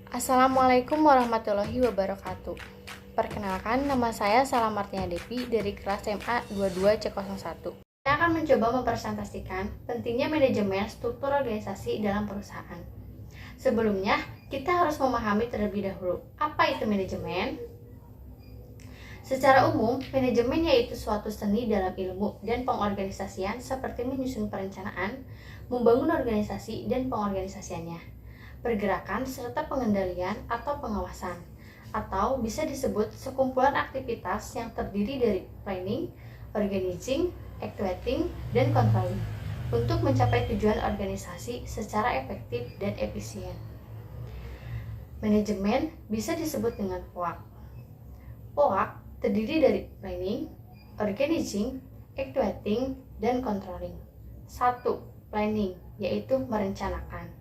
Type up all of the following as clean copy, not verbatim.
Assalamualaikum warahmatullahi wabarakatuh. Perkenalkan, nama saya Salam Martina Devi dari kelas MA 22C01. Saya akan mencoba mempresentasikan pentingnya manajemen struktur organisasi dalam perusahaan. Sebelumnya, kita harus memahami terlebih dahulu, apa itu manajemen? Secara umum, manajemen yaitu suatu seni dalam ilmu dan pengorganisasian seperti menyusun perencanaan, membangun organisasi dan pengorganisasiannya, pergerakan serta pengendalian atau pengawasan, atau bisa disebut sekumpulan aktivitas yang terdiri dari planning, organizing, actuating, dan controlling untuk mencapai tujuan organisasi secara efektif dan efisien. Manajemen bisa disebut dengan POAK. POAK terdiri dari planning, organizing, actuating, dan controlling. 1. Planning, yaitu merencanakan.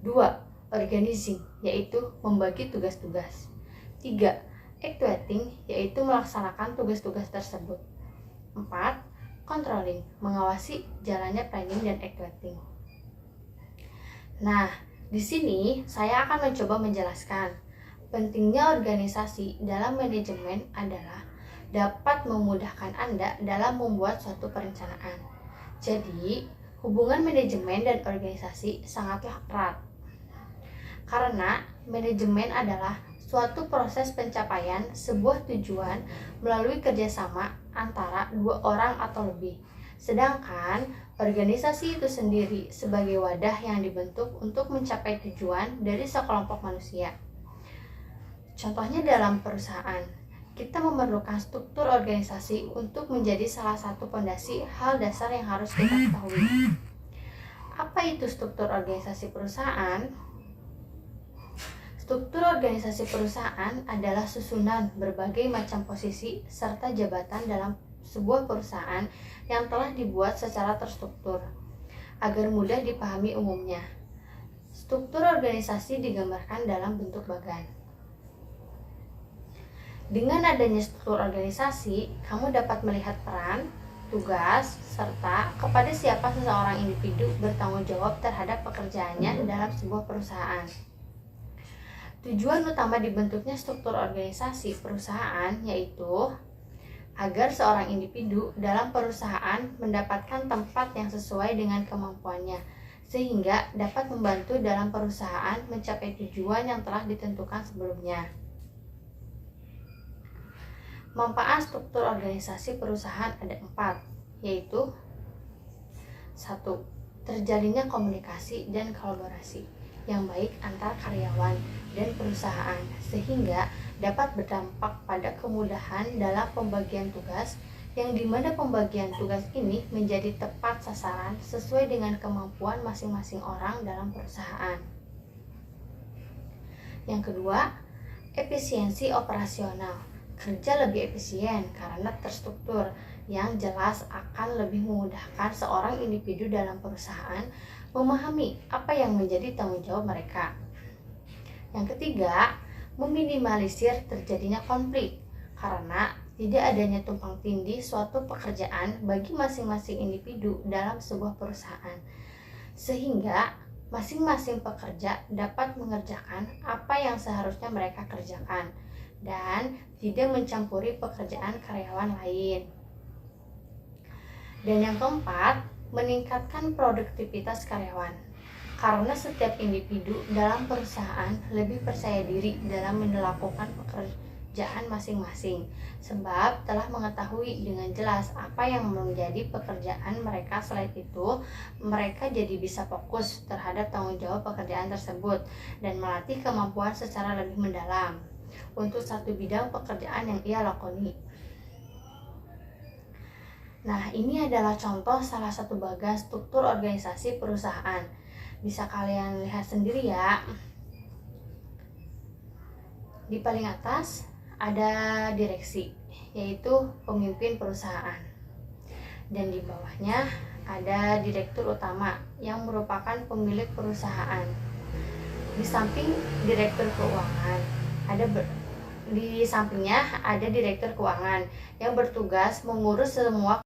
2. Organizing, yaitu membagi tugas-tugas. 3. Actuating, yaitu melaksanakan tugas-tugas tersebut. 4. Controlling, mengawasi jalannya planning dan actuating. Nah, di sini saya akan mencoba menjelaskan pentingnya organisasi dalam manajemen adalah dapat memudahkan Anda dalam membuat suatu perencanaan. Jadi, hubungan manajemen dan organisasi sangatlah erat. Karena manajemen adalah suatu proses pencapaian sebuah tujuan melalui kerjasama antara dua orang atau lebih. Sedangkan organisasi itu sendiri sebagai wadah yang dibentuk untuk mencapai tujuan dari sekelompok manusia. Contohnya dalam perusahaan, kita memerlukan struktur organisasi untuk menjadi salah satu fondasi hal dasar yang harus kita ketahui. Apa itu struktur organisasi perusahaan? Struktur organisasi perusahaan adalah susunan berbagai macam posisi serta jabatan dalam sebuah perusahaan yang telah dibuat secara terstruktur agar mudah dipahami umumnya. Struktur organisasi digambarkan dalam bentuk bagan. Dengan adanya struktur organisasi, kamu dapat melihat peran, tugas, serta kepada siapa seseorang individu bertanggung jawab terhadap pekerjaannya dalam sebuah perusahaan. Tujuan utama dibentuknya struktur organisasi perusahaan yaitu agar seorang individu dalam perusahaan mendapatkan tempat yang sesuai dengan kemampuannya, sehingga dapat membantu dalam perusahaan mencapai tujuan yang telah ditentukan sebelumnya. Manfaat struktur organisasi perusahaan ada 4, yaitu 1. Terjalinnya komunikasi dan kolaborasi yang baik antar karyawan dan perusahaan sehingga dapat berdampak pada kemudahan dalam pembagian tugas yang dimana pembagian tugas ini menjadi tepat sasaran sesuai dengan kemampuan masing-masing orang dalam perusahaan. Yang kedua, efisiensi operasional. Kerja lebih efisien karena terstruktur yang jelas akan lebih memudahkan seorang individu dalam perusahaan memahami apa yang menjadi tanggung jawab mereka. Yang ketiga, meminimalisir terjadinya konflik karena tidak adanya tumpang tindih suatu pekerjaan bagi masing-masing individu dalam sebuah perusahaan, sehingga masing-masing pekerja dapat mengerjakan apa yang seharusnya mereka kerjakan dan tidak mencampuri pekerjaan karyawan lain. Dan yang keempat, meningkatkan produktivitas karyawan. Karena setiap individu dalam perusahaan lebih percaya diri dalam melakukan pekerjaan masing-masing, sebab telah mengetahui dengan jelas apa yang menjadi pekerjaan mereka. Selain itu, mereka jadi bisa fokus terhadap tanggung jawab pekerjaan tersebut dan melatih kemampuan secara lebih mendalam untuk satu bidang pekerjaan yang ia lakoni. Nah, ini adalah contoh salah satu bagian struktur organisasi perusahaan. Bisa kalian lihat sendiri ya. Di paling atas ada direksi, yaitu pemimpin perusahaan. Dan di bawahnya ada direktur utama yang merupakan pemilik perusahaan. Di samping direktur keuangan, di sampingnya ada direktur keuangan yang bertugas mengurus semua